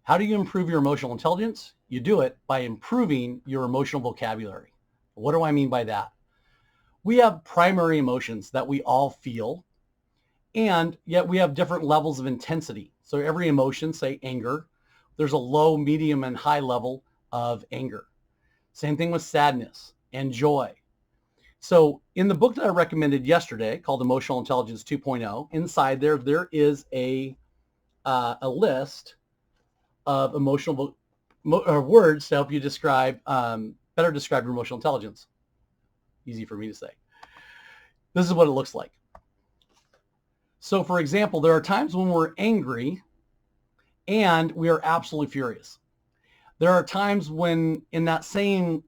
How do you improve your emotional intelligence? You do it by improving your emotional vocabulary. What do I mean by that? We have primary emotions that we all feel, and yet we have different levels of intensity. So every emotion, say anger, there's a low, medium, and high level of anger. Same thing with sadness and joy. So in the book that I recommended yesterday called Emotional Intelligence 2.0, inside there is a list of emotional words to help you describe, better describe your emotional intelligence. Easy for me to say. This is what it looks like. So for example, there are times when we're angry and we are absolutely furious. There are times when in that same,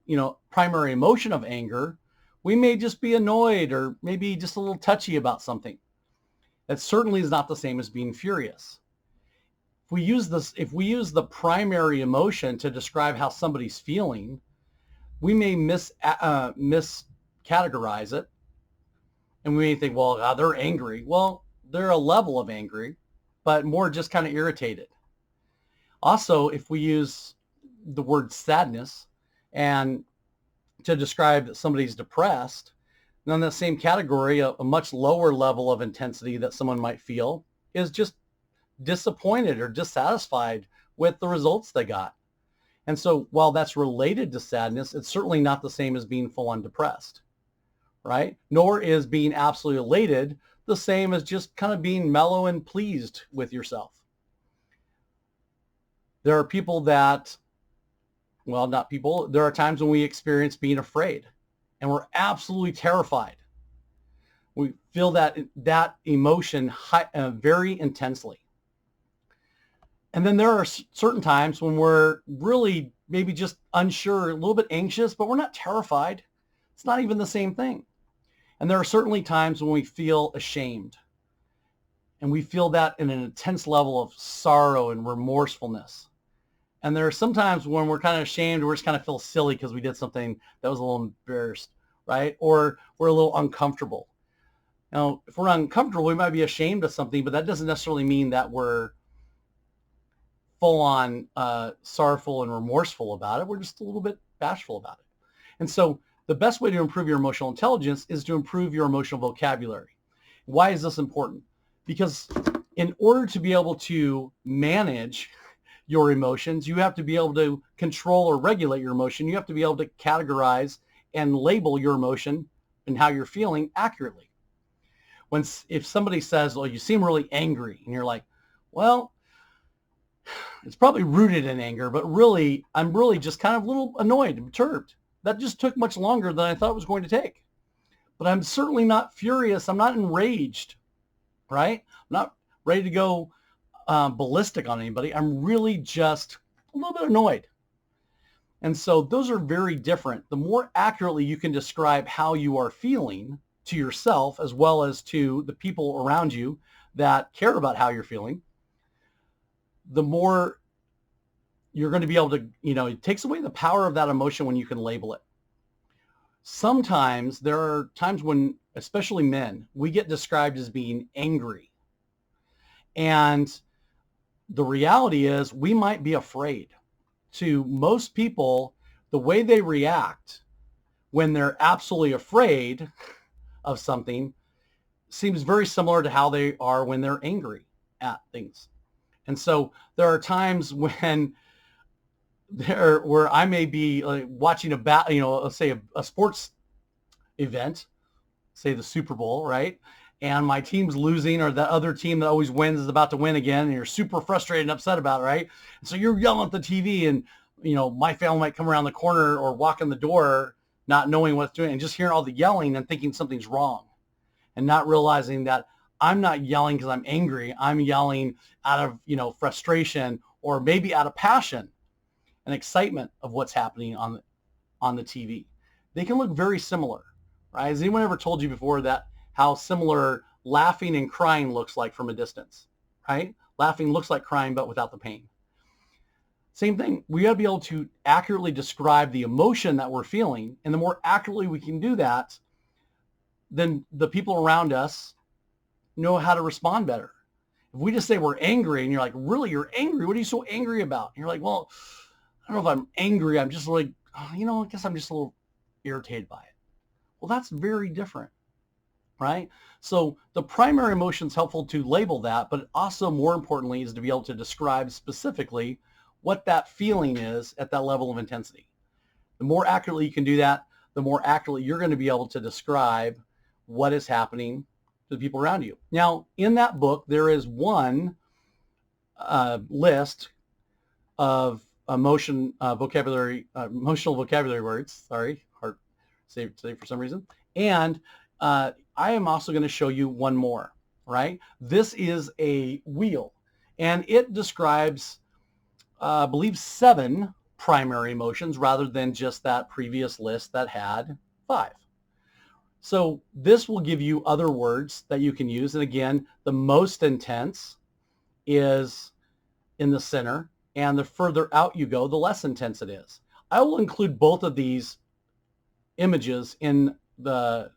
primary emotion of anger, we may just be annoyed or maybe just a little touchy about something. That certainly is not the same as being furious. If we use the primary emotion to describe how somebody's feeling, we may miscategorize it. And we may think, well, they're angry. Well, they're a level of angry, but more just kind of irritated. Also, if we use the word sadness and to describe that somebody's depressed, then in the same category, a much lower level of intensity that someone might feel is just disappointed or dissatisfied with the results they got. And so while that's related to sadness, it's certainly not the same as being full on depressed, right? Nor is being absolutely elated the same as just kind of being mellow and pleased with yourself. There are people that, well, not people, there are times when we experience being afraid and we're absolutely terrified. We feel that emotion very intensely. And then there are certain times when we're really maybe just unsure, a little bit anxious, but we're not terrified. It's not even the same thing. And there are certainly times when we feel ashamed. And we feel that in an intense level of sorrow and remorsefulness. And there are some times when we're kind of ashamed, we just kind of feel silly because we did something that was a little embarrassed, right? Or we're a little uncomfortable. Now, if we're uncomfortable, we might be ashamed of something, but that doesn't necessarily mean that we're full on sorrowful and remorseful about it. We're just a little bit bashful about it. And so the best way to improve your emotional intelligence is to improve your emotional vocabulary. Why is this important? Because in order to be able to manage your emotions, you have to be able to control or regulate your emotion. You have to be able to categorize and label your emotion and how you're feeling accurately. If somebody says, well, you seem really angry, and you're like, well, it's probably rooted in anger, but really, I'm really just kind of a little annoyed and perturbed. That just took much longer than I thought it was going to take. But I'm certainly not furious. I'm not enraged, right? I'm not ready to go ballistic on anybody. I'm really just a little bit annoyed. And so those are very different. The more accurately you can describe how you are feeling to yourself as well as to the people around you that care about how you're feeling, the more you're going to be able to, it takes away the power of that emotion when you can label it. Sometimes there are times when, especially men, we get described as being angry. And the reality is we might be afraid. To most people, the way they react when they're absolutely afraid of something seems very similar to how they are when they're angry at things. And so there are times when where I may be watching let's say a sports event, say the Super Bowl, right? And my team's losing, or the other team that always wins is about to win again, and you're super frustrated and upset about it, right? And so you're yelling at the TV, and my family might come around the corner or walk in the door not knowing what's doing, and just hearing all the yelling and thinking something's wrong, and not realizing that I'm not yelling because I'm angry. I'm yelling out of frustration, or maybe out of passion and excitement of what's happening on the TV. They can look very similar, right? Has anyone ever told you before that how similar laughing and crying looks like from a distance, right? Laughing looks like crying, but without the pain. Same thing. We got to be able to accurately describe the emotion that we're feeling. And the more accurately we can do that, then the people around us know how to respond better. If we just say we're angry and you're like, really, you're angry? What are you so angry about? And you're like, well, I don't know if I'm angry. I'm just like, oh, I guess I'm just a little irritated by it. Well, that's very different, right? So the primary emotion is helpful to label that, but also more importantly is to be able to describe specifically what that feeling is at that level of intensity. The more accurately you can do that, the more accurately you're going to be able to describe what is happening to the people around you. Now, in that book, there is one list of emotional vocabulary words. Sorry, hard to say today for some reason. And I am also going to show you one more, right? This is a wheel, and it describes, I believe, 7 primary emotions rather than just that previous list that had 5. So this will give you other words that you can use. And again, the most intense is in the center, and the further out you go, the less intense it is. I will include both of these images in the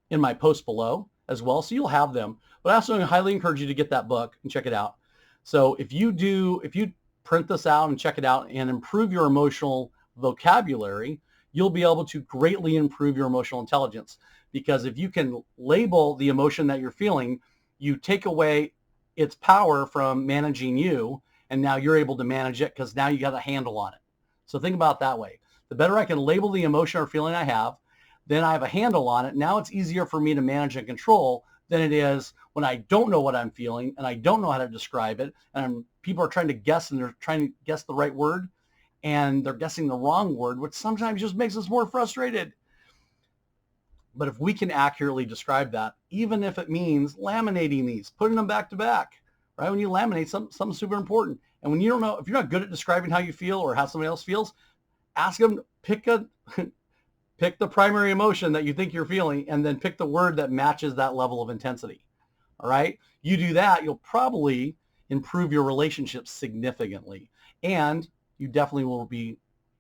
in my post below as well, so you'll have them. But I also highly encourage you to get that book and check it out. So if you print this out and check it out and improve your emotional vocabulary, you'll be able to greatly improve your emotional intelligence. Because if you can label the emotion that you're feeling, you take away its power from managing you, and now you're able to manage it because now you got a handle on it. So think about it that way. The better I can label the emotion or feeling I have, then I have a handle on it. Now it's easier for me to manage and control than it is when I don't know what I'm feeling and I don't know how to describe it, and people are trying to guess, and they're trying to guess the right word, and they're guessing the wrong word, which sometimes just makes us more frustrated. But if we can accurately describe that, even if it means laminating these, putting them back to back, right? When you laminate, something's super important. And when you don't know, if you're not good at describing how you feel or how somebody else feels, ask them, pick the primary emotion that you think you're feeling, and then pick the word that matches that level of intensity. All right? You do that, you'll probably improve your relationships significantly. And you definitely will be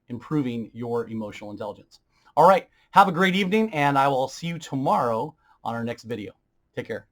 improving your emotional intelligence. All right. Have a great evening, and I will see you tomorrow on our next video. Take care.